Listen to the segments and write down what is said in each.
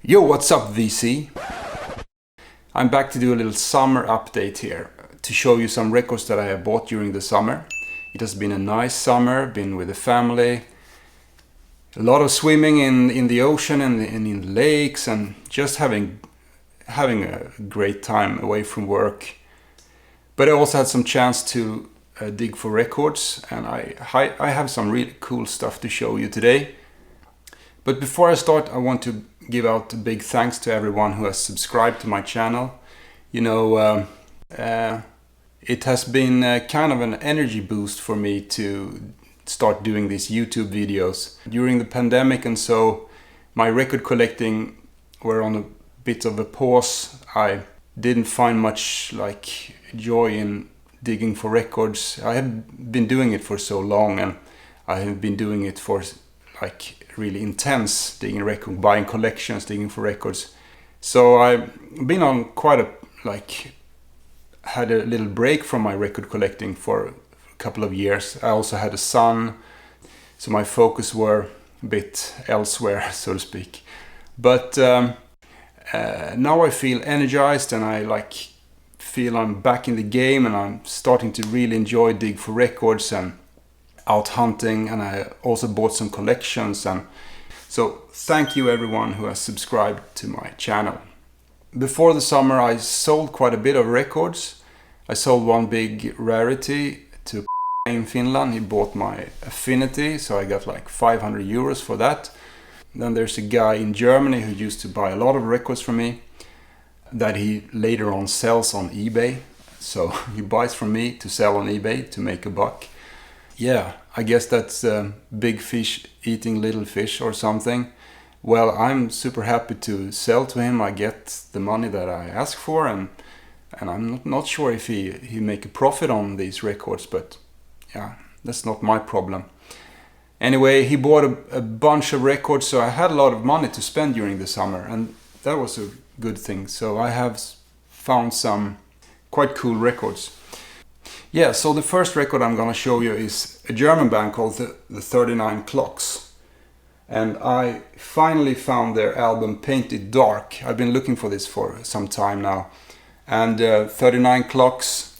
Yo, what's up VC? I'm back to do a little summer update here to show you some records that I have bought during the summer. It has been a nice summer, been with the family, a lot of swimming in the ocean and in lakes, and just having a great time away from work. But I also had some chance to dig for records, and I have some really cool stuff to show you today. But before I start, I want to give out a big thanks to everyone who has subscribed to my channel. You know, it has been kind of an energy boost for me to start doing these YouTube videos. During the pandemic and so, my record collecting were on a bit of a pause. I didn't find much joy in digging for records. I had been doing it for so long, and I have been doing it for really intense, digging record, buying collections, digging for records. So I've been on quite had a little break from my record collecting for a couple of years. I also had a son, so my focus were a bit elsewhere, so to speak. But now I feel energized, and I feel I'm back in the game, and I'm starting to really enjoy dig for records and out hunting, and I also bought some collections. And so thank you everyone who has subscribed to my channel. Before the summer I sold quite a bit of records. I sold one big rarity to in Finland. He bought my Affinity, so I got like 500 euros for that. Then there's a guy in Germany who used to buy a lot of records from me that he later on sells on eBay. So he buys from me to sell on eBay to make a buck. Yeah, I guess that's big fish eating little fish or something. Well, I'm super happy to sell to him. I get the money that I ask for, and I'm not sure if he make a profit on these records, but yeah, that's not my problem. Anyway, he bought a bunch of records, so I had a lot of money to spend during the summer, and that was a good thing. So I have found some quite cool records. Yeah, so the first record I'm gonna show you is a German band called the 39 Clocks. And I finally found their album Painted Dark. I've been looking for this for some time now. And 39 Clocks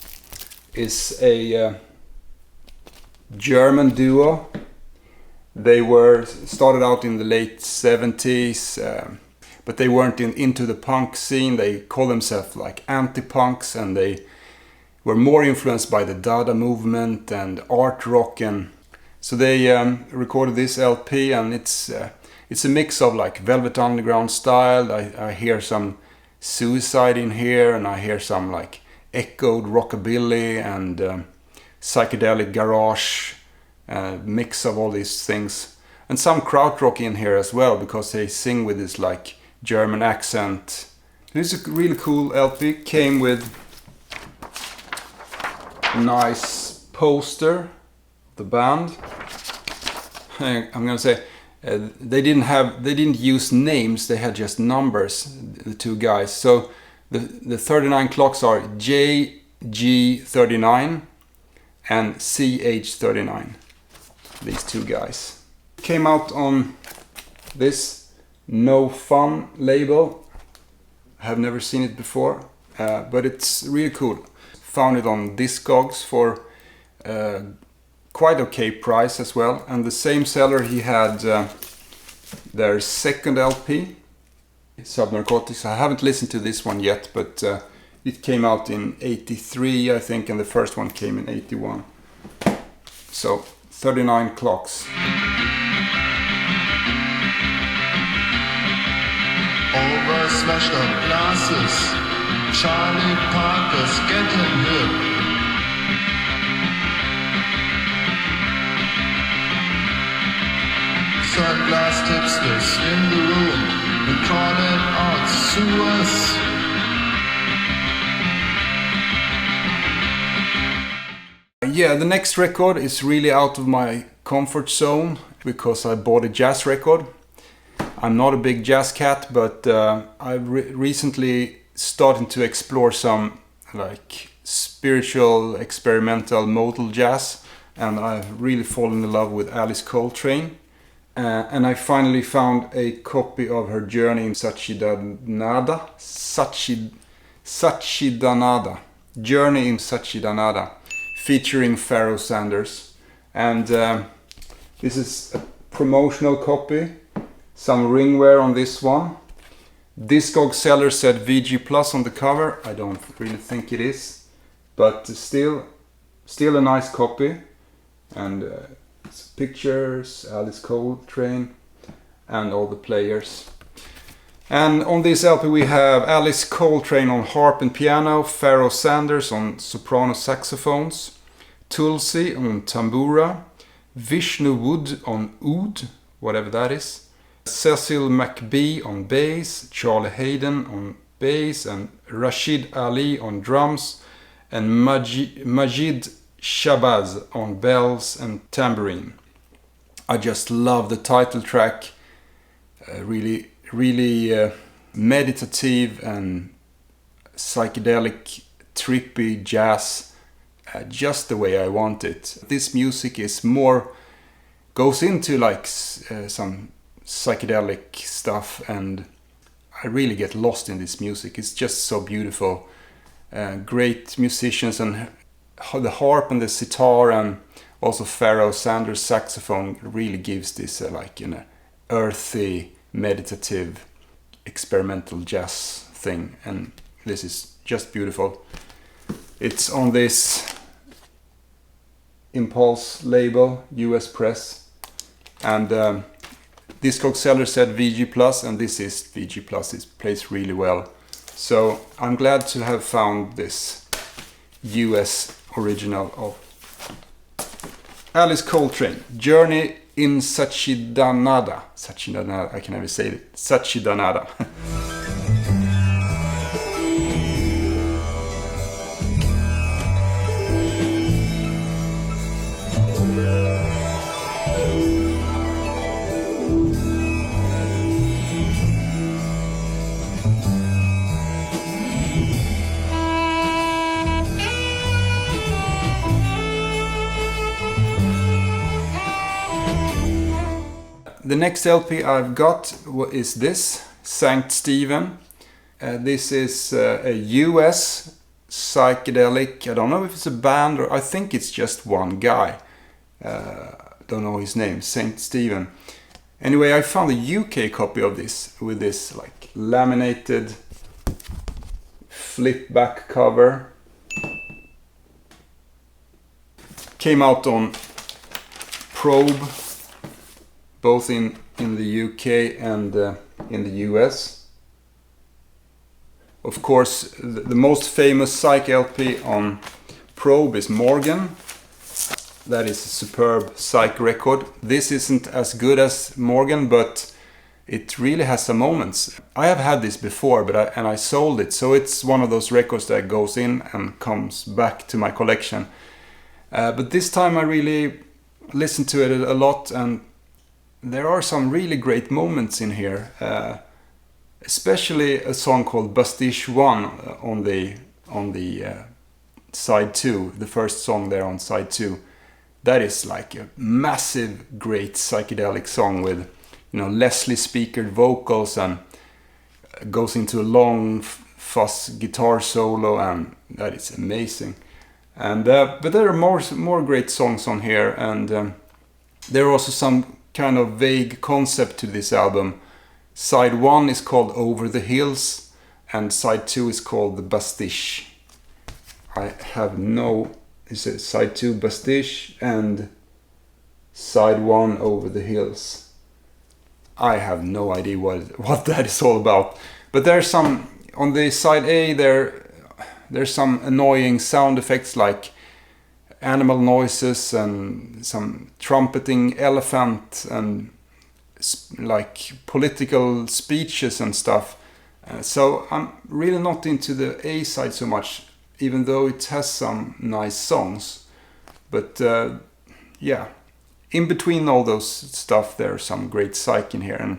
is a German duo. They were started out in the late 70s, but they weren't into the punk scene. They call themselves like anti-punks, and they were more influenced by the Dada movement and art rock, and so they recorded this LP, and it's a mix of like Velvet Underground style. I hear some Suicide in here, and I hear some like echoed rockabilly and psychedelic garage, mix of all these things, and some krautrock in here as well, because they sing with this like German accent. This is a really cool LP. Came with nice poster of the band. I'm gonna say they didn't use names, they had just numbers, the two guys. So the 39 Clocks are JG39 and CH39, these two guys. Came out on this No Fun label. I have never seen it before, but it's really cool. Found it on Discogs for quite okay price as well. And the same seller, he had their second LP, Subnarcotic. I haven't listened to this one yet, but it came out in 83 I think, and the first one came in 81. So 39 Clocks. Over smashed up glasses, Charlie Parker's getting hip. Sunglass tipsters in the room and calling out sewers. Yeah, the next record is really out of my comfort zone because I bought a jazz record. I'm not a big jazz cat, but I've recently started to explore some like spiritual, experimental, modal jazz, and I've really fallen in love with Alice Coltrane. And I finally found a copy of her Journey in Satchidananda. Satchidananda. Journey in Satchidananda, featuring Pharoah Sanders. And this is a promotional copy. Some ringware on this one. Discog seller said VG Plus on the cover. I don't really think it is, but still a nice copy. And pictures, Alice Coltrane, and all the players. And on this LP we have Alice Coltrane on harp and piano, Pharoah Sanders on soprano saxophones, Tulsi on tambura, Vishnu Wood on oud, whatever that is, Cecil McBee on bass, Charlie Hayden on bass, and Rashid Ali on drums, and Majid Shabazz on bells and tambourine. I just love the title track, really meditative and psychedelic, trippy jazz, just the way I want it. This music is goes into like some psychedelic stuff, and I really get lost in this music. It's just so beautiful. Great musicians, and the harp and the sitar, and also Pharoah Sanders saxophone really gives this like an earthy, meditative, experimental jazz thing, and this is just beautiful. It's on this Impulse label, US press, and Discog seller said VG Plus, and this is VG Plus. It plays really well, so I'm glad to have found this US original of Alice Coltrane, Journey in Satchidananda. Satchidananda, I can never say it. Satchidananda. The next LP I've got is this, St. Stephen. This is a US psychedelic. I don't know if it's a band or I think it's just one guy. Don't know his name, St. Stephen. Anyway, I found a UK copy of this with this like laminated flip back cover. Came out on Probe, both in the UK and in the US. Of course, the most famous Psych LP on Probe is Morgan. That is a superb Psych record. This isn't as good as Morgan, but it really has some moments. I have had this before, but I sold it, so it's one of those records that goes in and comes back to my collection. But this time I really listened to it a lot, and there are some really great moments in here, especially a song called Bastiche 1 on the side 2, the first song there on side 2. That is like a massive, great psychedelic song with, Leslie speaker vocals, and goes into a long fuzz guitar solo, and that is amazing. And but there are more great songs on here, and there are also some kind of vague concept to this album. Side 1 is called Over the Hills, and side 2 is called The Bastiche. I have is it side 2 Bastiche and side 1 Over the Hills? I have no idea what that is all about. But there's some, on the side A there's some annoying sound effects like animal noises and some trumpeting elephant and like political speeches and stuff. So I'm really not into the A side so much, even though it has some nice songs. But yeah, in between all those stuff there's some great Psych in here,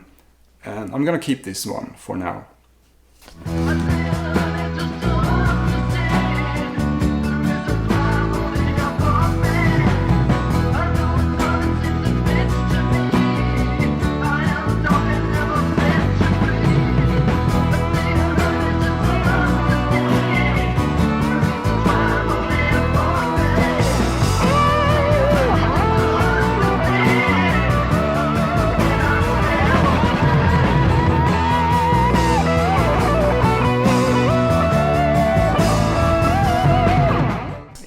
and I'm gonna keep this one for now.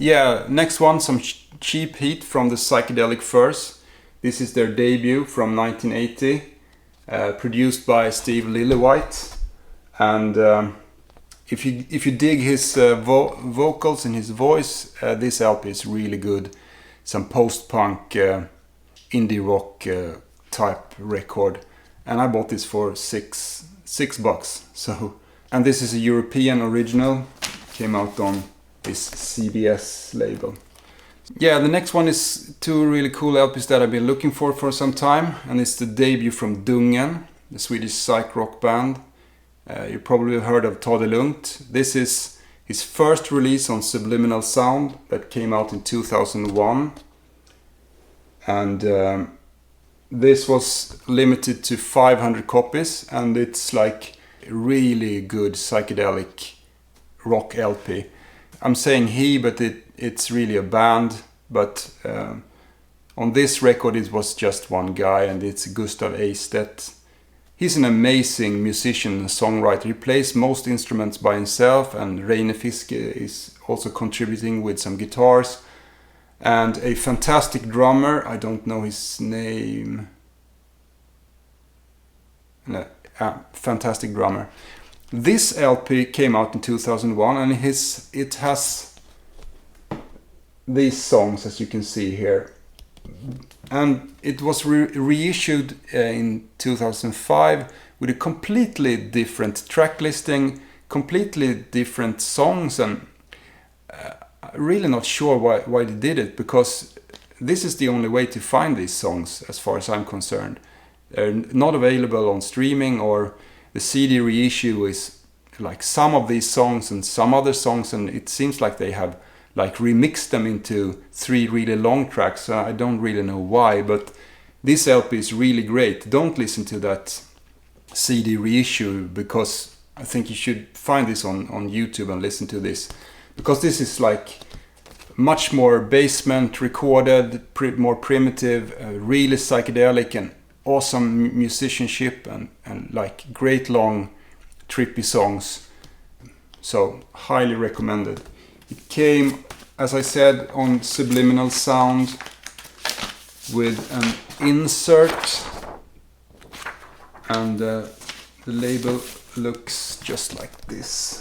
Yeah, next one, some cheap heat from the Psychedelic Furs. This is their debut from 1980, produced by Steve Lillywhite. And if you dig his vocals and his voice, this LP is really good. Some post-punk indie rock type record, and I bought this for $6. So, and this is a European original, came out on this CBS label. Yeah, the next one is two really cool LPs that I've been looking for some time, and it's the debut from Dungen, the Swedish psych rock band. You probably have heard of Ta det lugnt. This is his first release on Subliminal Sound that came out in 2001. And this was limited to 500 copies, and it's like really good psychedelic rock LP. I'm saying he, but it's really a band. But on this record it was just one guy, and it's Gustav Eistedt. He's an amazing musician and songwriter. He plays most instruments by himself, and Reine Fiske is also contributing with some guitars. And a fantastic drummer, I don't know his name. No, fantastic drummer. This LP came out in 2001, and it has these songs, as you can see here. And it was reissued in 2005 with a completely different track listing, completely different songs, and really not sure why they did it, because this is the only way to find these songs as far as I'm concerned. They're not available on streaming, or the CD reissue is like some of these songs and some other songs, and it seems like they have like remixed them into 3 really long tracks. I don't really know why, but this LP is really great. Don't listen to that CD reissue, because I think you should find this on YouTube and listen to this, because this is like much more basement recorded, more primitive, really psychedelic and awesome musicianship, and like great long trippy songs. So highly recommended. It came, as I said, on Subliminal Sound with an insert, and the label looks just like this.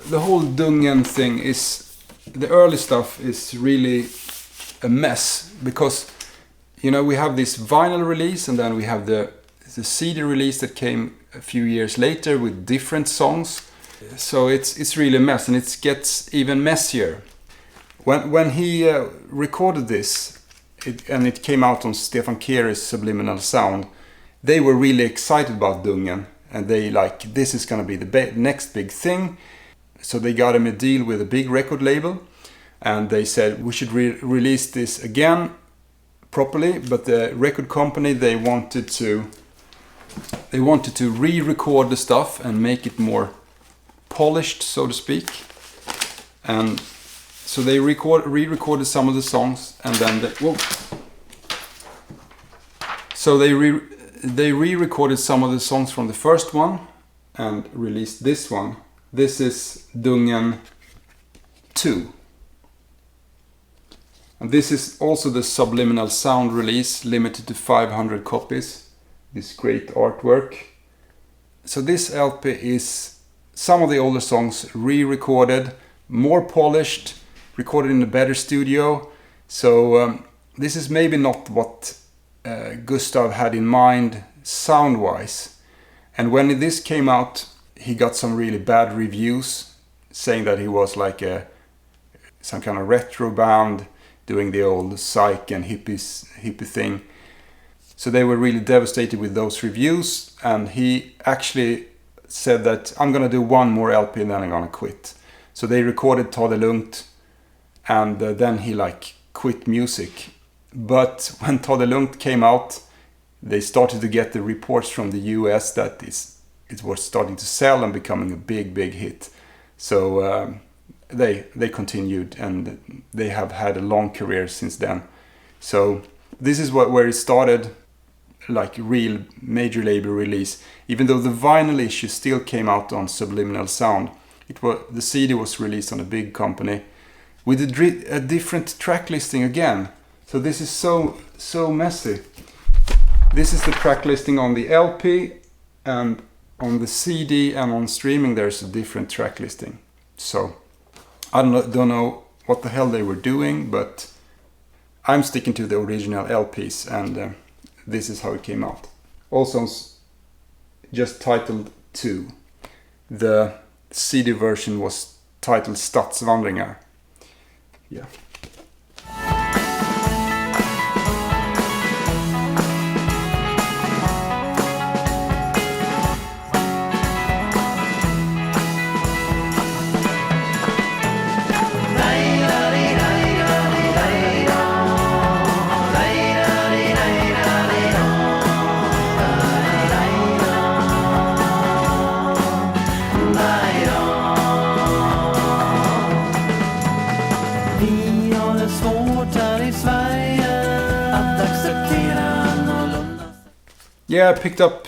The whole Dungen thing is, the early stuff is really a mess, because you know, we have this vinyl release, and then we have the CD release that came a few years later with different songs. So it's really a mess, and it gets even messier. When he recorded this, it came out on Stefan Keri's Subliminal Sound, they were really excited about Dungen, and they like, this is gonna be the next big thing. So they got him a deal with a big record label, and they said we should release this again properly. But the record company, they wanted to re-record the stuff and make it more polished, so to speak. And so they re-recorded some of the songs, and then they re-recorded some of the songs from the first one and released this one. This is Dungen 2. And this is also the Subliminal Sound release, limited to 500 copies. This great artwork. So this LP is some of the older songs re-recorded, more polished, recorded in a better studio. So this is maybe not what Gustav had in mind sound-wise. And when this came out, he got some really bad reviews, saying that he was like some kind of retro band doing the old Psych and hippie thing. So they were really devastated with those reviews, and he actually said that I'm gonna do one more LP and then I'm gonna quit. So they recorded Ta det lugnt, and then he like quit music. But when Ta det lugnt came out, they started to get the reports from the US that it was starting to sell and becoming a big hit. So they continued, and they have had a long career since then. So this is where it started, like real major label release. Even though the vinyl issue still came out on Subliminal Sound, the CD was released on a big company with a different track listing again. So this is so messy. This is the track listing on the LP, and on the CD and on streaming there's a different track listing. So I don't know what the hell they were doing, but I'm sticking to the original LPs, and this is how it came out. Also just titled 2. The CD version was titled Stadsvandringar. Yeah. Yeah, I picked up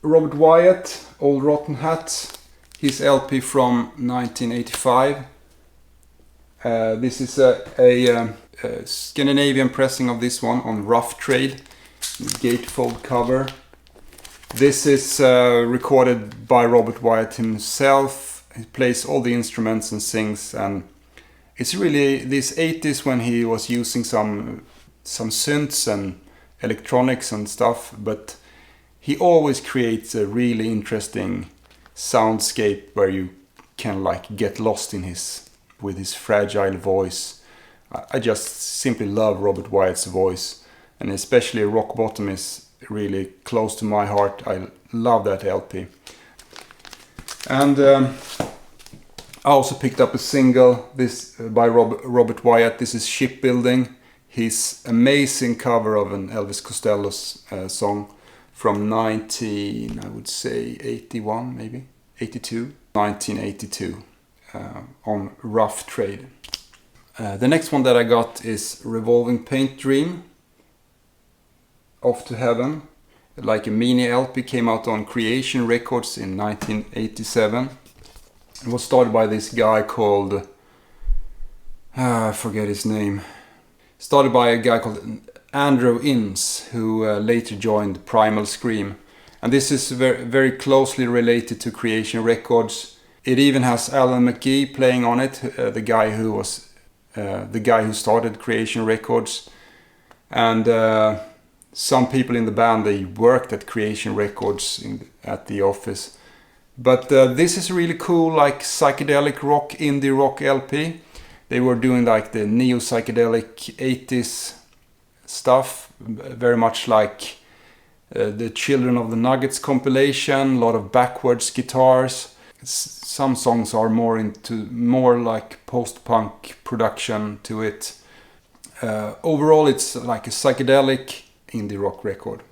Robert Wyatt, Old Rottenhat, his LP from 1985. This is a Scandinavian pressing of this one on Rough Trade, gatefold cover. This is recorded by Robert Wyatt himself. He plays all the instruments and sings, and it's really this 80s when he was using some synths and electronics and stuff, but he always creates a really interesting soundscape where you can like get lost in with his fragile voice. I just simply love Robert Wyatt's voice, and especially Rock Bottom is really close to my heart. I love that LP. And I also picked up a single by Robert Wyatt. This is Shipbuilding, his amazing cover of an Elvis Costello song from 1981, maybe 82, 1982, on Rough Trade. The next one that I got is Revolving Paint Dream, Off to Heaven. Like a mini LP, came out on Creation Records in 1987. It was started by this guy called, I forget his name. Started by a guy called Andrew Innes, who later joined Primal Scream. And this is very, very closely related to Creation Records. It even has Alan McGee playing on it, the guy who started Creation Records. And some people in the band, they worked at Creation Records at the office. But this is really cool, like psychedelic rock, indie rock LP. They were doing like the neo-psychedelic 80s stuff, very much like the Children of the Nuggets compilation, a lot of backwards guitars. Some songs are more like post-punk production to it. Overall, it's like a psychedelic indie rock record.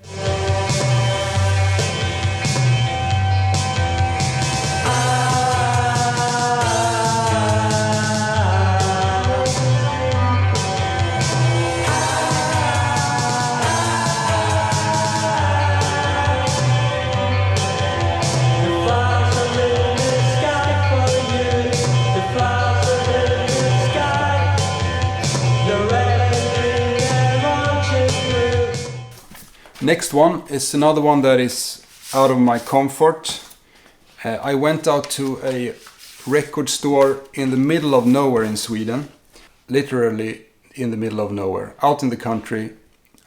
Next one is another one that is out of my comfort. I went out to a record store in the middle of nowhere in Sweden. Literally in the middle of nowhere, out in the country.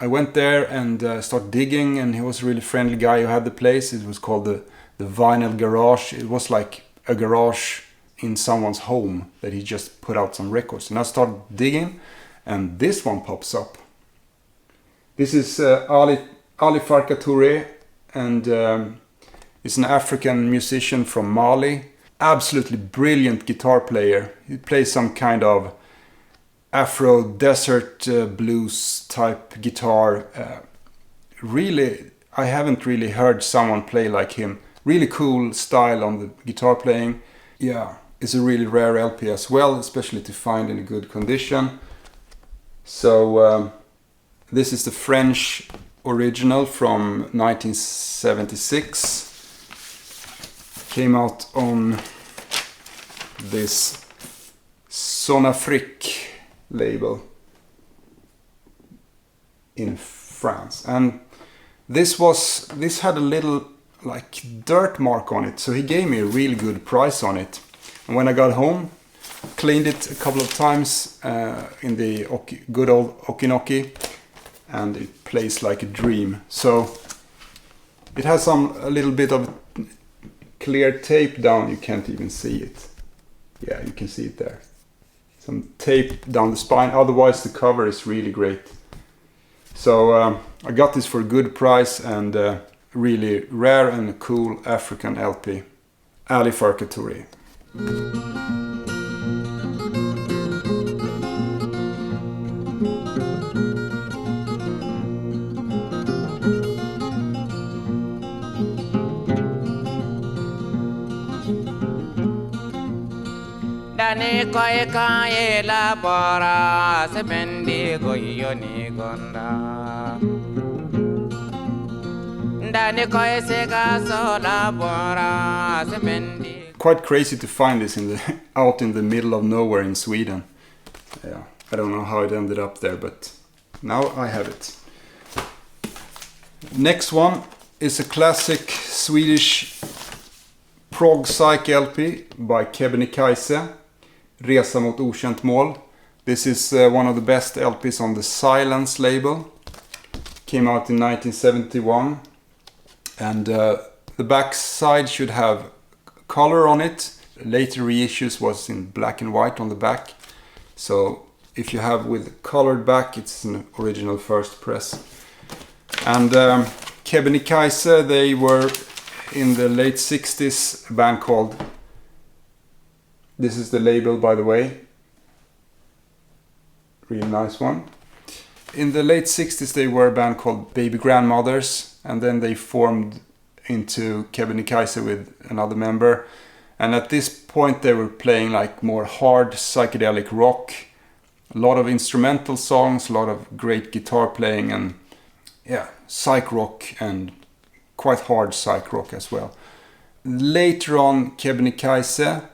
I went there and started digging, and he was a really friendly guy who had the place. It was called the Vinyl Garage. It was like a garage in someone's home that he just put out some records. And I started digging, and this one pops up. This is Farka Toure, and is an African musician from Mali. Absolutely brilliant guitar player. He plays some kind of Afro desert blues type guitar. Really, I haven't really heard someone play like him. Really cool style on the guitar playing. Yeah, it's a really rare LP as well, especially to find in a good condition. So this is the French original from 1976. Came out on this Sonafric label in France, and this had a little like dirt mark on it, so he gave me a really good price on it. And when I got home, cleaned it a couple of times in the good old Okänt, and it plays like a dream. So it has a little bit of clear tape down. You can't even see it. Yeah, you can see it there. Some tape down the spine. Otherwise the cover is really great. So I got this for a good price, and really rare and cool African LP. Farka Toure. Dani koy kaye la bora se bendi goyo ni gonda. Dani koy se ga so la bora se bendi. Quite crazy to find this out in the middle of nowhere in Sweden. Yeah, I don't know how it ended up there, but now I have it. Next one is a classic Swedish prog psych LP by Kebnekajse. Resa mot Okänt mål. This is one of the best LPs on the Silence label. Came out in 1971, and the back side should have color on it. Later reissues was in black and white on the back. So if you have with colored back, it's an original first press. And Kebnekajse, they were in the late 60s a band called, this is the label by the way, really nice one. In the late 60s they were a band called Baby Grandmothers, and then they formed into Kebnekajse with another member, and at this point they were playing like more hard psychedelic rock, a lot of instrumental songs, a lot of great guitar playing, and yeah, psych rock, and quite hard psych rock as well. Later on, Kebnekajse,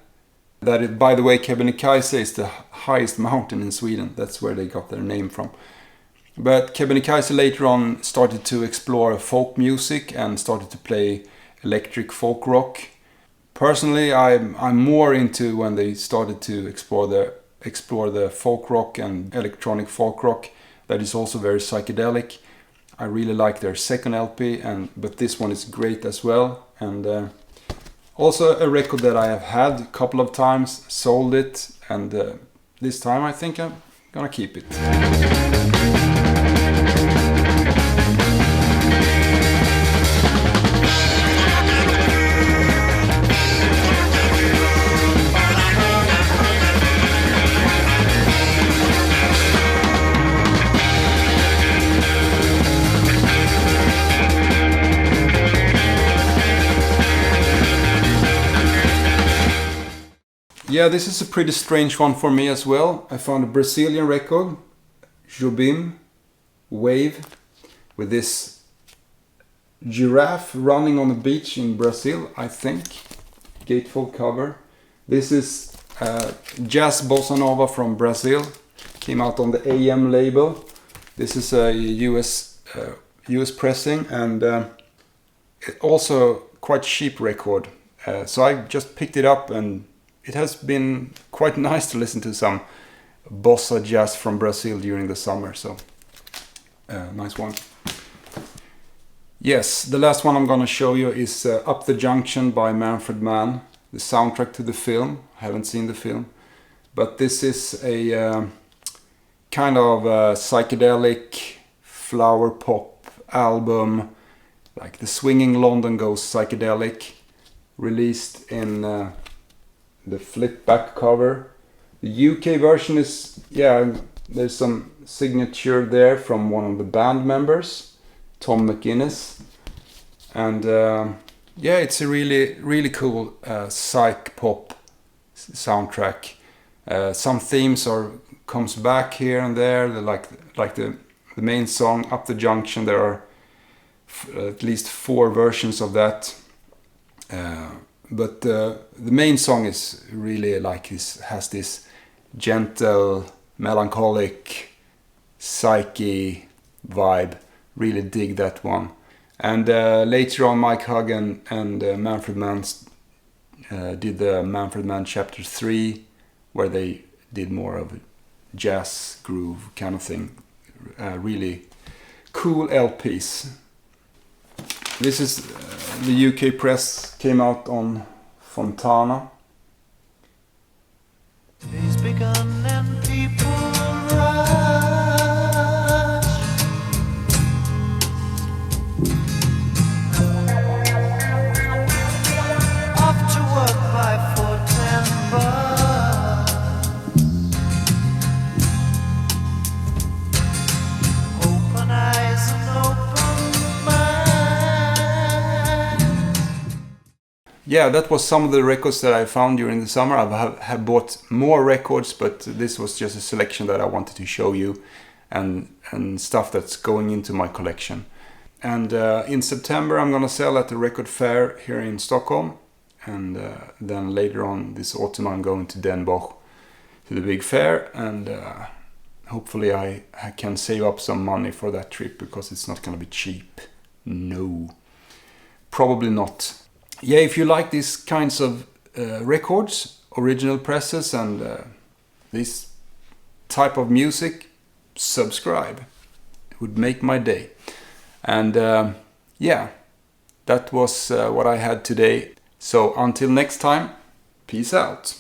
by the way, Kebnekajse is the highest mountain in Sweden. That's where they got their name from. But Kebnekajse later on started to explore folk music and started to play electric folk rock. Personally, I'm more into when they started to explore the folk rock and electronic folk rock. That is also very psychedelic. I really like their second LP, but this one is great as well. And also a record that I have had a couple of times, sold it, and this time I think I'm gonna keep it. Yeah, this is a pretty strange one for me as well. I found a Brazilian record, Jobim, Wave, with this giraffe running on the beach in Brazil, I think. Gatefold cover. This is jazz bossa nova from Brazil. Came out on the AM label. This is a US pressing, and also quite cheap record. So I just picked it up, and it has been quite nice to listen to some bossa jazz from Brazil during the summer, so nice one. Yes, the last one I'm gonna show you is Up the Junction by Manfred Mann, the soundtrack to the film. I haven't seen the film, but this is a kind of psychedelic flower pop album, like the Swinging London Goes Psychedelic, released in the flip back cover. The UK version is, there's some signature there from one of the band members, Tom McInnes. And it's a really cool psych pop soundtrack. Some themes comes back here and there. Like the main song, Up the Junction, there are at least 4 versions of that. But the main song is really has this gentle, melancholic, psyche vibe. Really dig that one. And later on, Mike Hugg and Manfred Mann did the Manfred Mann Chapter 3, where they did more of a jazz groove kind of thing. Really cool LPs. This is the UK press, came out on Fontana. Day's begun and people rush off to work by 4:10 bus. Open eyes and open minds. Yeah, that was some of the records that I found during the summer. I have bought more records, but this was just a selection that I wanted to show you, and stuff that's going into my collection. And in September I'm gonna sell at the record fair here in Stockholm, and then later on this autumn I'm going to Den Bosch to the big fair, and hopefully I can save up some money for that trip, because it's not gonna be cheap. No, probably not. Yeah, if you like these kinds of records, original presses, and this type of music, subscribe. It would make my day. And that was what I had today. So until next time, peace out.